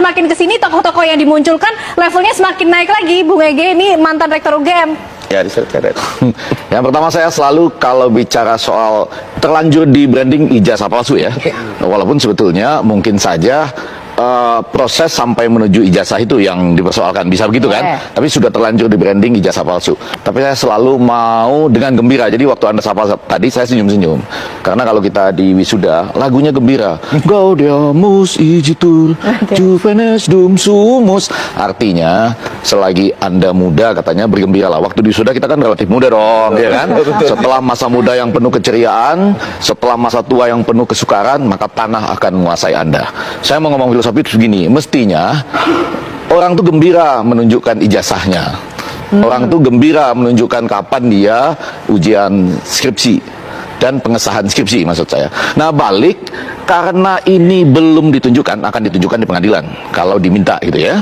Makin kesini tokoh-tokoh yang dimunculkan levelnya semakin naik lagi. Bung Ege ini mantan rektor UGM. Ya, yang pertama saya selalu kalau bicara soal terlanjur di branding ijazah palsu ya. Walaupun sebetulnya mungkin saja proses sampai menuju ijazah itu yang dipersoalkan, bisa begitu kan? Tapi sudah terlanjur di branding ijazah palsu. Tapi saya selalu mau dengan gembira. Jadi waktu Anda sapa tadi saya senyum-senyum. Karena kalau kita di wisuda lagunya gembira. Gaudeamus igitur juvenes dum sumus. Artinya selagi Anda muda katanya bergembiralah. Waktu di wisuda kita kan relatif muda dong, ya kan? Setelah masa muda yang penuh keceriaan, setelah masa tua yang penuh kesukaran, maka tanah akan menguasai Anda. Saya mau ngomong filosofi begini, mestinya orang tuh gembira menunjukkan ijazahnya. Orang tuh gembira menunjukkan kapan dia ujian skripsi dan pengesahan skripsi maksud saya. Nah balik, karena ini belum ditunjukkan, akan ditunjukkan di pengadilan kalau diminta gitu ya.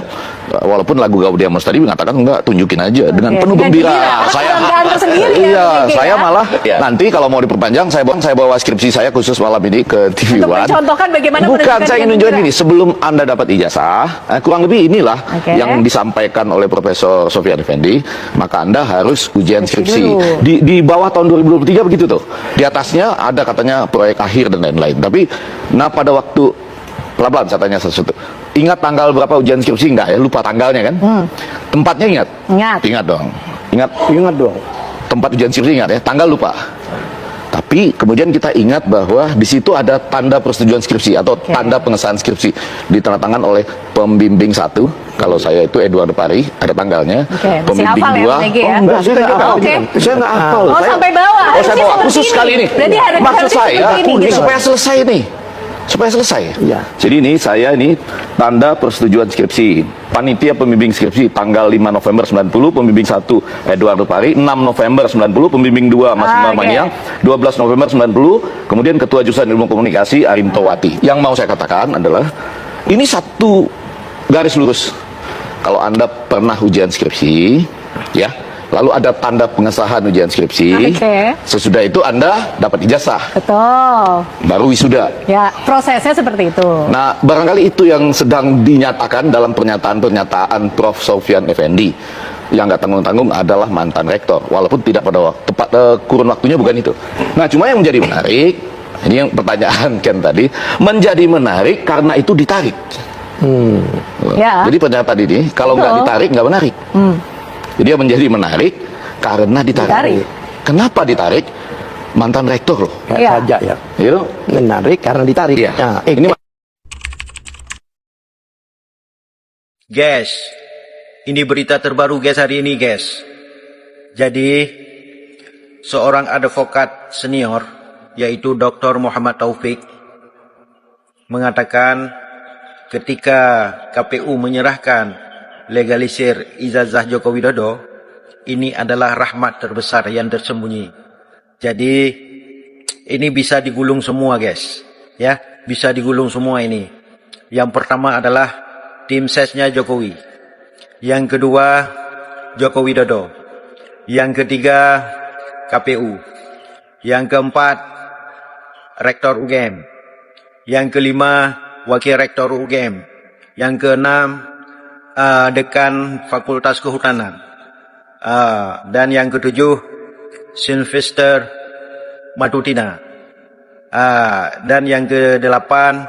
Walaupun lagu Gaudeamus tadi mengatakan enggak, tunjukin aja dengan penuh gembira. Saya malah nanti kalau mau diperpanjang saya bawa skripsi saya khusus malam ini ke TV One. Untuk mencontohkan bagaimana bukan saya ingin nunjukin gini, sebelum Anda dapat ijazah, kurang lebih inilah yang disampaikan oleh Profesor Sofyan Effendi, maka Anda harus ujian skripsi. Di bawah tahun 2023 begitu tuh. Di atasnya ada katanya proyek akhir dan lain-lain. Tapi pada waktu pelan-pelan saya tanya sesuatu. Ingat tanggal berapa ujian skripsi? Enggak ya, lupa tanggalnya kan? Tempatnya ingat? Ingat dong. Ingat dong. Tempat ujian skripsi ingat ya, tanggal lupa. Tapi kemudian kita ingat bahwa di situ ada tanda persetujuan skripsi atau tanda pengesahan skripsi ditandatangan oleh pembimbing 1. Kalau saya itu Edward Pari, ada tanggalnya. Pembimbing 2. Enggak, saya nggak hafal. Saya nggak hafal. Sampai bawah. Saya bawa khusus kali ini. Maksud saya supaya selesai nih. Supaya selesai. Ya. Jadi saya ini tanda persetujuan skripsi. Panitia pembimbing skripsi tanggal 5 November 90, pembimbing 1 Edward Pari, 6 November 90, pembimbing 2 Mas Maniang, 12 November 90, kemudian Ketua Jurusan Ilmu Komunikasi Arintowati. Yang mau saya katakan adalah ini satu garis lurus. Kalau Anda pernah ujian skripsi, ya, lalu ada tanda pengesahan ujian skripsi. Sesudah itu Anda dapat ijazah. Betul. Baru wisuda. Ya, prosesnya seperti itu. Nah, barangkali itu yang sedang dinyatakan dalam pernyataan Prof. Sofyan Effendi. Yang nggak tanggung-tanggung adalah mantan rektor. Walaupun tidak pada tepat kurun waktunya bukan itu. Nah, cuma yang menjadi menarik, ini yang pertanyaan Ken tadi, menjadi menarik karena itu ditarik. Jadi pernyataan ini kalau nggak ditarik nggak menarik. Jadi dia menjadi menarik karena ditarik. Kenapa ditarik? Mantan rektor loh. Saja ya. Gitu? Menarik karena ditarik. Ya. Nah, ini guys, ini berita terbaru guys hari ini guys. Jadi seorang advokat senior yaitu Dr. Muhammad Taufik mengatakan ketika KPU menyerahkan legalisir ijazah Joko Widodo, ini adalah rahmat terbesar yang tersembunyi. Jadi ini bisa digulung semua guys, ya, bisa digulung semua ini. Yang pertama adalah tim sesnya Jokowi, yang kedua Joko Widodo, yang ketiga KPU, yang keempat Rektor UGM, yang kelima Wakil Rektor UGM, yang keenam Dekan Fakultas Kehutanan, dan yang ketujuh Sylvester Matutina, dan yang kedelapan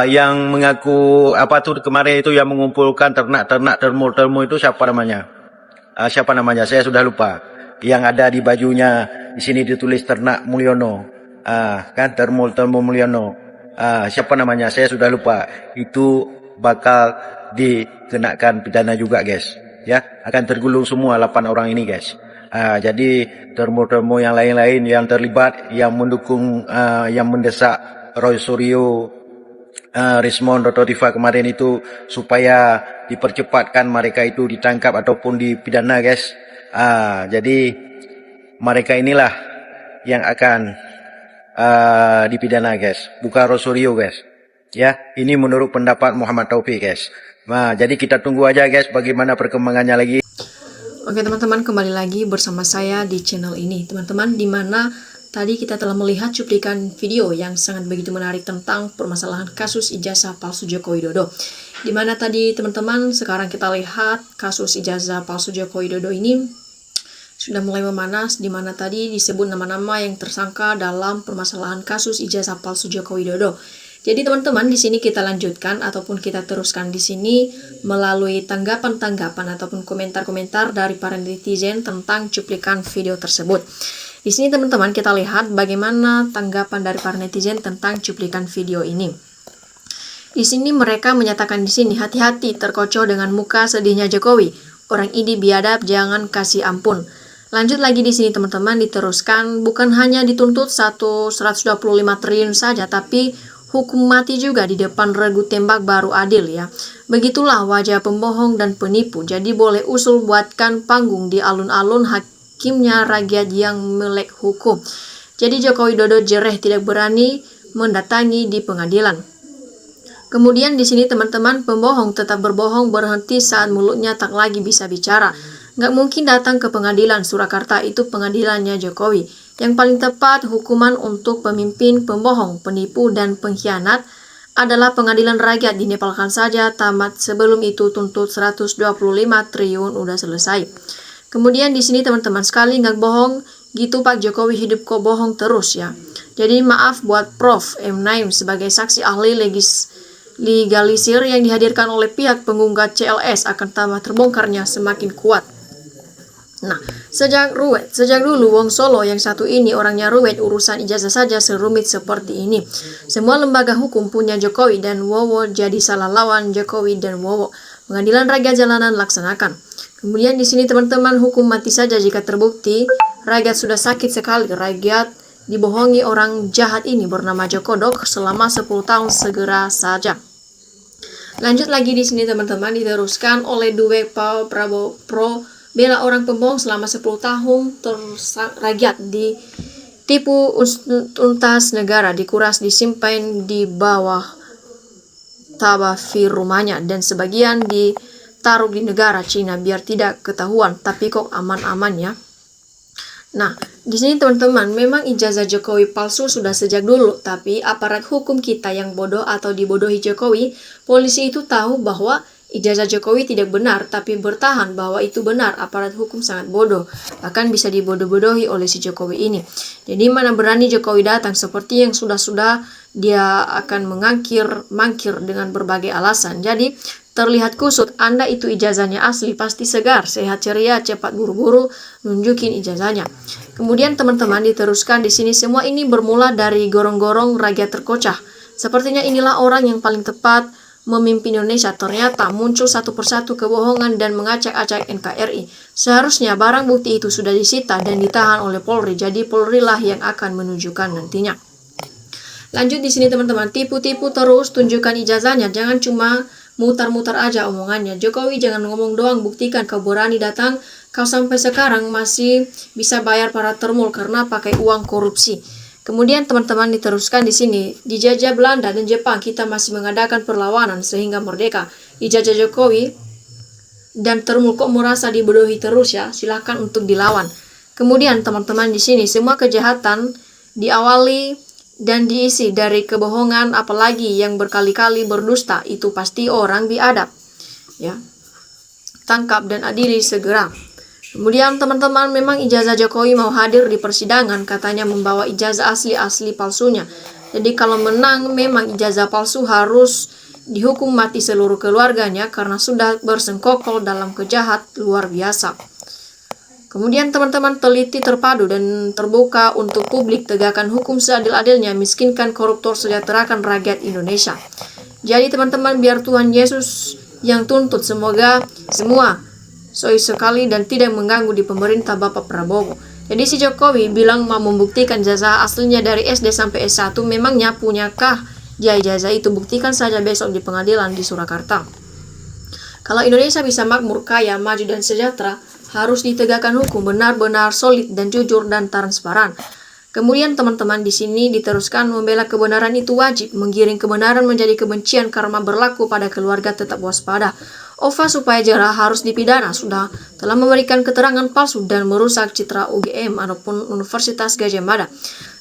yang mengaku kemarin itu yang mengumpulkan ternak-ternak termo itu siapa namanya? Saya sudah lupa. Yang ada di bajunya di sini ditulis ternak Mulyono, kan termo Mulyono. Siapa namanya? Saya sudah lupa. Itu bakal dikenakan pidana juga guys, ya, akan tergulung semua 8 orang ini guys. Jadi termo yang lain-lain yang terlibat, yang mendukung, yang mendesak Roy Suryo, Rismon Rototifa kemarin itu supaya dipercepatkan mereka itu ditangkap ataupun dipidana guys. Jadi mereka inilah yang akan dipidana guys, bukan Roy Suryo guys. Ya, ini menurut pendapat Muhammad Taufik guys. Nah, jadi kita tunggu aja guys bagaimana perkembangannya lagi. Oke teman-teman, kembali lagi bersama saya di channel ini teman-teman, dimana Tadi kita telah melihat cuplikan video yang sangat begitu menarik tentang permasalahan kasus ijazah palsu Joko Widodo. Di mana tadi teman-teman, sekarang kita lihat kasus ijazah palsu Joko Widodo ini sudah mulai memanas, di mana tadi disebut nama-nama yang tersangka dalam permasalahan kasus ijazah palsu Joko Widodo. Jadi teman-teman, di sini kita lanjutkan ataupun kita teruskan di sini melalui tanggapan-tanggapan ataupun komentar-komentar dari para netizen tentang cuplikan video tersebut. Di sini teman-teman kita lihat bagaimana tanggapan dari para netizen tentang cuplikan video ini. Di sini mereka menyatakan di sini, hati-hati terkocok dengan muka sedihnya Jokowi. Orang ini biadab, jangan kasih ampun. Lanjut lagi di sini teman-teman, diteruskan, bukan hanya dituntut 125 triliun saja, tapi hukum mati juga di depan regu tembak baru adil ya. Begitulah wajah pembohong dan penipu. Jadi boleh usul buatkan panggung di alun-alun hakimnya rakyat yang melek hukum. Jadi Joko Widodo jereh tidak berani mendatangi di pengadilan. Kemudian di sini teman-teman, pembohong tetap berbohong berhenti saat mulutnya tak lagi bisa bicara. Nggak mungkin datang ke pengadilan Surakarta, itu pengadilannya Jokowi. Yang paling tepat hukuman untuk pemimpin pembohong, penipu, dan pengkhianat adalah pengadilan rakyat, dinepalkan saja tamat. Sebelum itu tuntut 125 triliun udah selesai. Kemudian di sini teman-teman, sekali nggak bohong gitu Pak Jokowi hidup kok bohong terus ya. Jadi maaf buat Prof. M. Naim sebagai saksi ahli legalisir yang dihadirkan oleh pihak penggugat CLS akan tambah terbongkarnya semakin kuat. Nah, sejak dulu Wong Solo yang satu ini orangnya ruwet, urusan ijazah saja serumit seperti ini. Semua lembaga hukum punya Jokowi dan Wowo, jadi salah lawan Jokowi dan Wowo. Pengadilan rakyat jalanan laksanakan. Kemudian di sini teman-teman, hukum mati saja jika terbukti rakyat sudah sakit sekali. Rakyat dibohongi orang jahat ini bernama Joko Dok selama 10 tahun segera saja. Lanjut lagi di sini teman-teman, diteruskan oleh Duwe Prabowo Pro bela orang pembohong selama 10 tahun rakyat ditipu tuntas negara, dikuras, disimpan di bawah tabafir rumahnya dan sebagian ditaruh di negara Cina biar tidak ketahuan, tapi kok aman-aman ya. Nah, di sini teman-teman, memang ijazah Jokowi palsu sudah sejak dulu, tapi aparat hukum kita yang bodoh atau dibodohi Jokowi, polisi itu tahu bahwa ijazah Jokowi tidak benar, tapi bertahan bahwa itu benar. Aparat hukum sangat bodoh, bahkan bisa dibodoh-bodohi oleh si Jokowi ini. Jadi mana berani Jokowi datang seperti yang sudah-sudah dia akan mangkir dengan berbagai alasan. Jadi terlihat kusut, Anda itu ijazahnya asli, pasti segar, sehat ceria, cepat buru-buru nunjukin ijazahnya. Kemudian teman-teman diteruskan di sini, semua ini bermula dari gorong-gorong rakyat terkocah. Sepertinya inilah orang yang paling tepat memimpin Indonesia. Ternyata muncul satu persatu kebohongan dan mengacak-acak NKRI. Seharusnya barang bukti itu sudah disita dan ditahan oleh Polri. Jadi Polri lah yang akan menunjukkan nantinya. Lanjut di sini teman-teman, tipu-tipu terus, tunjukkan ijazahnya, jangan cuma mutar-mutar aja omongannya. Jokowi jangan ngomong doang, buktikan kau berani datang. Kau sampai sekarang masih bisa bayar para termul karena pakai uang korupsi. Kemudian teman-teman diteruskan di sini, dijajah Belanda dan Jepang kita masih mengadakan perlawanan sehingga merdeka. Dijajah Jokowi dan termul kok merasa dibodohi terus ya, silahkan untuk dilawan. Kemudian teman-teman di sini, semua kejahatan diawali dan diisi dari kebohongan, apalagi yang berkali-kali berdusta, itu pasti orang biadab ya. Tangkap dan adili segera. Kemudian teman-teman, memang ijazah Jokowi mau hadir di persidangan, katanya membawa ijazah asli palsunya. Jadi kalau menang, memang ijazah palsu harus dihukum mati seluruh keluarganya karena sudah bersengkokol dalam kejahat luar biasa. Kemudian teman-teman, teliti, terpadu, dan terbuka untuk publik, tegakkan hukum seadil-adilnya, miskinkan koruptor, sejahterakan rakyat Indonesia. Jadi teman-teman, biar Tuhan Yesus yang tuntut, semoga semua soi sekali dan tidak mengganggu di pemerintah Bapak Prabowo. Jadi si Jokowi bilang mau membuktikan ijazah aslinya dari SD sampai S1, memangnya punyakah dia ijazah itu? Buktikan saja besok di pengadilan di Surakarta. Kalau Indonesia bisa makmur, kaya, maju, dan sejahtera, harus ditegakkan hukum benar-benar solid dan jujur dan transparan. Kemudian teman-teman di sini diteruskan membela kebenaran itu wajib, menggiring kebenaran menjadi kebencian karena berlaku pada keluarga tetap waspada. OVA supaya jera harus dipidana sudah telah memberikan keterangan palsu dan merusak citra UGM ataupun Universitas Gadjah Mada.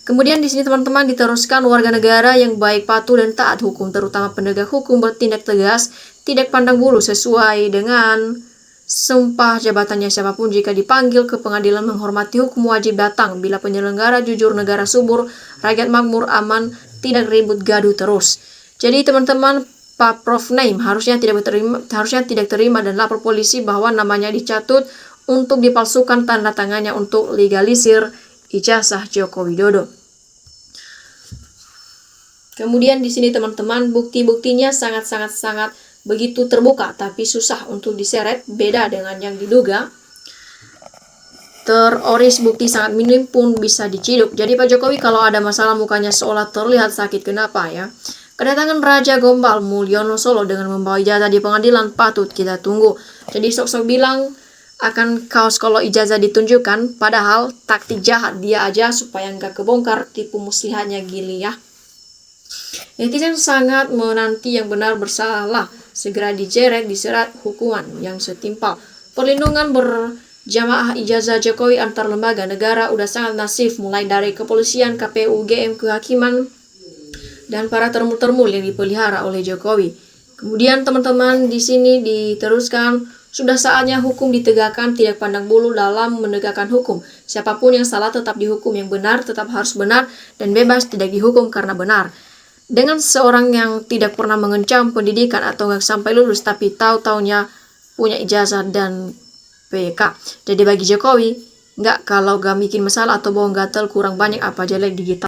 Kemudian di sini teman-teman diteruskan warga negara yang baik, patuh dan taat hukum, terutama penegak hukum bertindak tegas, tidak pandang bulu sesuai dengan sumpah jabatannya. Siapapun jika dipanggil ke pengadilan menghormati hukum wajib datang. Bila penyelenggara jujur, negara subur, rakyat makmur, aman, tidak ribut gaduh terus. Jadi teman-teman, Pak Prof Naim harusnya tidak terima dan lapor polisi bahwa namanya dicatut untuk dipalsukan tanda tangannya untuk legalisir ijazah Joko Widodo. Kemudian di sini teman-teman, bukti-buktinya sangat begitu terbuka, tapi susah untuk diseret, beda dengan yang diduga. Teroris bukti sangat minim pun bisa diciduk. Jadi Pak Jokowi kalau ada masalah mukanya seolah terlihat sakit. Kenapa ya? Kedatangan Raja Gombal Mulyono Solo dengan membawa ijazah di pengadilan patut kita tunggu. Jadi sok-sok bilang akan kaos kalau ijazah ditunjukkan, padahal taktik jahat dia aja supaya nggak kebongkar tipu muslihatnya Gili ya. Netizen sangat menanti yang benar bersalah segera dijeret, diserat hukuman yang setimpal. Perlindungan berjamaah ijazah Jokowi antar lembaga negara udah sangat masif, mulai dari kepolisian, KPU, UGM, kehakiman, dan para termul-termul yang dipelihara oleh Jokowi. Kemudian teman-teman di sini diteruskan, sudah saatnya hukum ditegakkan, tidak pandang bulu dalam menegakkan hukum. Siapapun yang salah tetap dihukum, yang benar tetap harus benar, dan bebas tidak dihukum karena benar. Dengan seorang yang tidak pernah mengencam pendidikan atau nggak sampai lulus, tapi tahu-taunya punya ijazah dan PK. Jadi bagi Jokowi, nggak kalau gak bikin masalah atau bohong gatel kurang banyak apa jelek digital.